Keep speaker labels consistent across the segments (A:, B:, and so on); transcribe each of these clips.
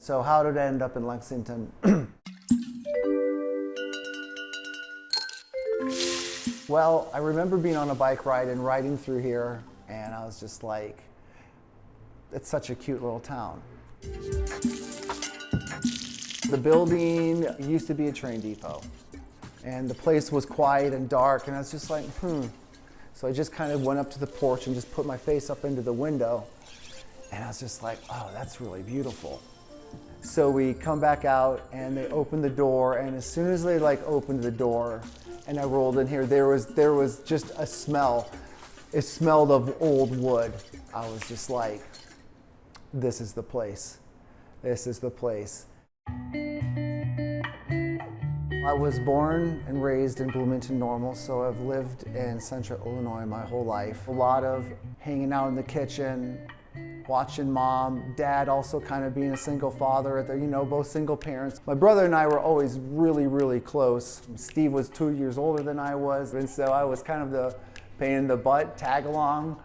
A: So how did I end up in Lexington? Well, I remember being on a bike ride and riding through here, and I was just like, it's such a cute little town. The building used to be a train depot, and the place was quiet and dark, and I was just like, So I just kind of went up to the porch and just put my face up into the window, and I was just like, oh, that's really beautiful. So we come back out, and they open the door, and as soon as they opened the door, and I rolled in here, there was just a smell. It smelled of old wood. I was just like, this is the place. This is the place. I was born and raised in Bloomington Normal, so I've lived in Central Illinois my whole life. A lot of hanging out in the kitchen, watching mom, dad also kind of being a single father, both single parents. My brother and I were always really, really close. Steve was 2 years older than I was, and so I was kind of the pain in the butt, tag along.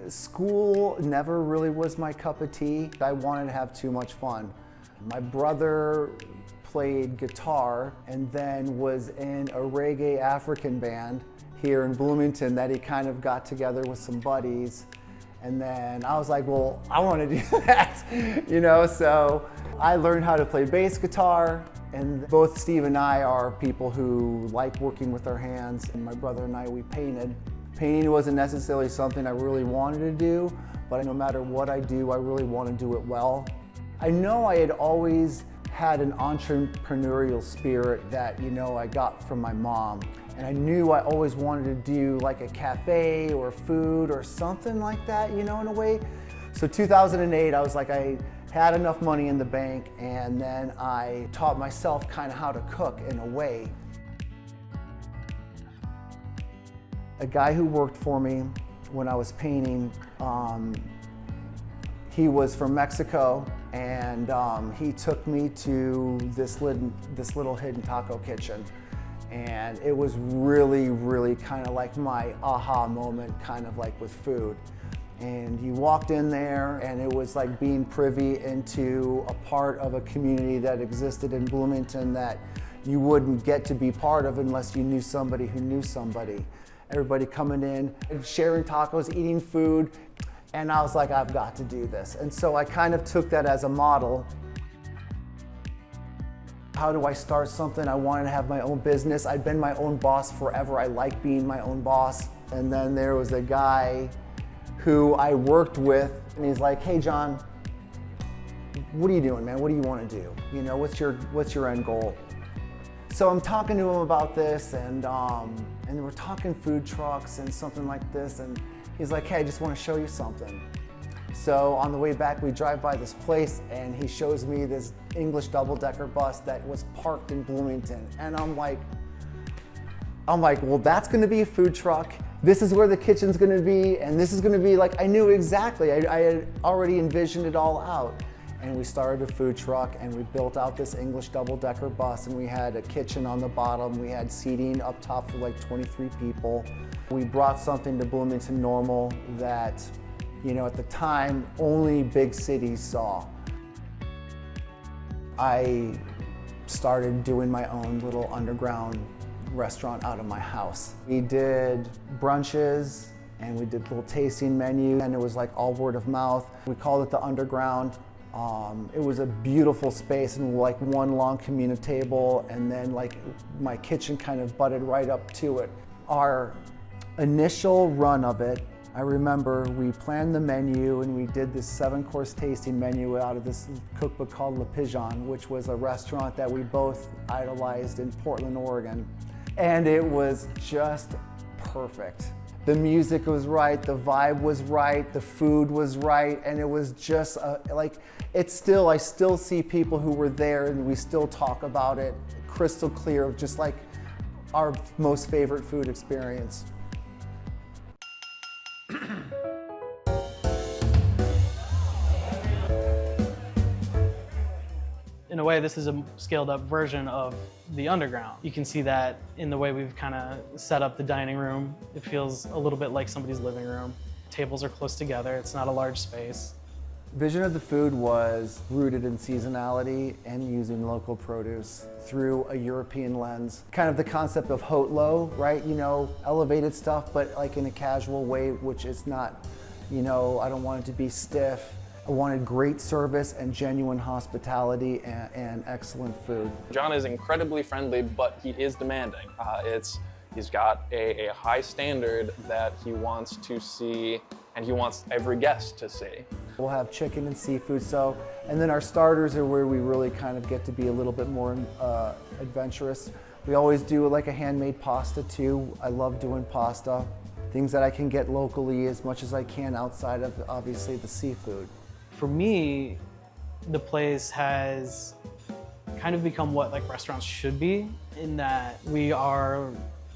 A: School never really was my cup of tea. I wanted to have too much fun. My brother played guitar and then was in a reggae African band here in Bloomington that he kind of got together with some buddies. And then I was like, well, I want to do that, so I learned how to play bass guitar, and both Steve and I are people who like working with our hands, and my brother and I, we painted. Painting wasn't necessarily something I really wanted to do, but no matter what I do, I really want to do it well. I know I had always had an entrepreneurial spirit that, I got from my mom. And I knew I always wanted to do like a cafe or food or something like that, in a way. So 2008, I was like, I had enough money in the bank, and then I taught myself kind of how to cook in a way. A guy who worked for me when I was painting, he was from Mexico, and he took me to this little hidden taco kitchen. And it was really, really kind of like my aha moment, kind of like with food. And you walked in there, and it was like being privy into a part of a community that existed in Bloomington that you wouldn't get to be part of unless you knew somebody who knew somebody. Everybody coming in and sharing tacos, eating food. And I was like, I've got to do this. And so I kind of took that as a model. How do I start something? I wanted to have my own business. I'd been my own boss forever. I like being my own boss. And then there was a guy who I worked with, and he's like, hey, Jon, what are you doing, man? What do you want to do? What's your end goal? So I'm talking to him about this, and we're talking food trucks and something like this, and he's like, hey, I just want to show you something. So on the way back, we drive by this place, and he shows me this English double-decker bus that was parked in Bloomington. And I'm like, well, that's gonna be a food truck. This is where the kitchen's gonna be, and this is gonna be I knew exactly. I had already envisioned it all out. And we started a food truck, and we built out this English double-decker bus, and we had a kitchen on the bottom. We had seating up top for 23 people. We brought something to Bloomington Normal that, at the time, only big cities saw. I started doing my own little underground restaurant out of my house. We did brunches, and we did little tasting menu, and it was all word of mouth. We called it the Underground. It was a beautiful space, and one long communal table, and then my kitchen kind of butted right up to it. Our initial run of it, I remember we planned the menu, and we did this 7-course tasting menu out of this cookbook called Le Pigeon, which was a restaurant that we both idolized in Portland, Oregon. And it was just perfect. The music was right, the vibe was right, the food was right, and it was just I still see people who were there, and we still talk about it crystal clear of just our most favorite food experience.
B: In a way, this is a scaled up version of the Underground. You can see that in the way we've kind of set up the dining room. It feels a little bit like somebody's living room. Tables are close together. It's not a large space.
A: Vision of the food was rooted in seasonality and using local produce through a European lens. Kind of the concept of Haute low, right? You know, elevated stuff, but like in a casual way, which is not, you know, I don't want it to be stiff. I wanted great service and genuine hospitality and excellent food.
C: Jon is incredibly friendly, but he is demanding. He's got a high standard that he wants to see, and he wants every guest to see.
A: We'll have chicken and seafood, and then our starters are where we really kind of get to be a little bit more adventurous. We always do like a handmade pasta too. I love doing pasta. Things that I can get locally as much as I can outside of obviously the seafood.
B: For me, the place has kind of become what like restaurants should be, in that we are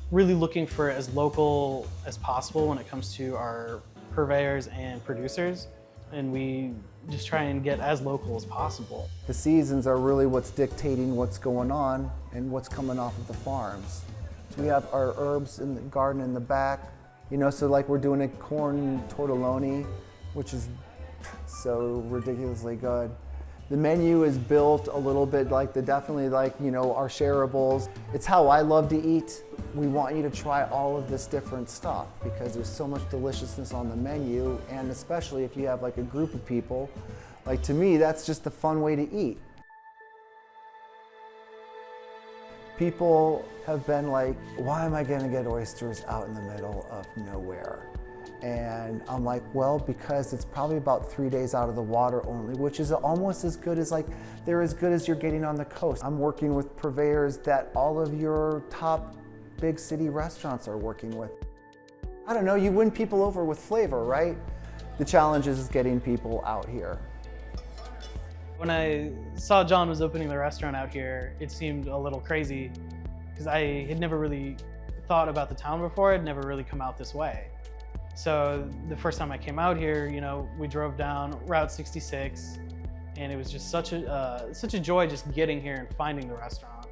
B: really looking for as local as possible when it comes to our purveyors and producers, and we just try and get as local as possible.
A: The seasons are really what's dictating what's going on and what's coming off of the farms. So we have our herbs in the garden in the back, you know, so like we're doing a corn tortelloni, which is so ridiculously good. The menu is built a little bit like definitely like, you know, our shareables. It's how I love to eat. We want you to try all of this different stuff because there's so much deliciousness on the menu, and especially if you have like a group of people, like to me, that's just a fun way to eat. People have been like, why am I gonna get oysters out in the middle of nowhere? And I'm like, well, because it's probably about 3 days out of the water only, which is almost as good as they're as good as you're getting on the coast. I'm working with purveyors that all of your top big city restaurants are working with. I don't know, you win people over with flavor, right? The challenge is getting people out here.
B: When I saw Jon was opening the restaurant out here, it seemed a little crazy because I had never really thought about the town before. I'd never really come out this way. So the first time I came out here, you know, we drove down Route 66, and it was just such a joy just getting here and finding the restaurant.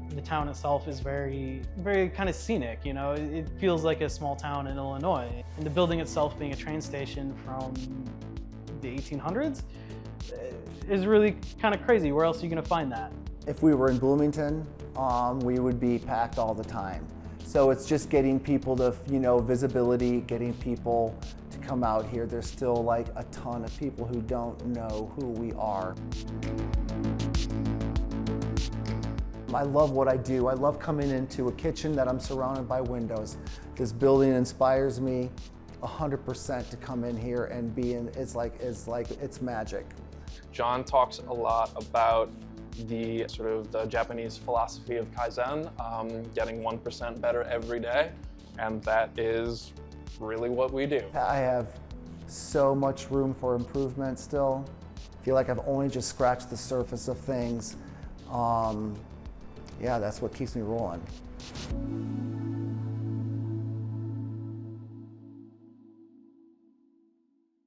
B: The town itself is very, very kind of scenic, you know. It feels like a small town in Illinois. And the building itself being a train station from the 1800s is really kind of crazy. Where else are you gonna find that?
A: If we were in Bloomington, we would be packed all the time. So it's just getting people to, you know, visibility, getting people to come out here. There's still like a ton of people who don't know who we are. I love what I do. I love coming into a kitchen that I'm surrounded by windows. This building inspires me 100% to come in here and be in, it's magic.
C: Jon talks a lot about the sort of the Japanese philosophy of kaizen, getting 1% better every day, and that is really what we do.
A: I have so much room for improvement still. I feel like I've only just scratched the surface of things. Yeah, that's what keeps me rolling.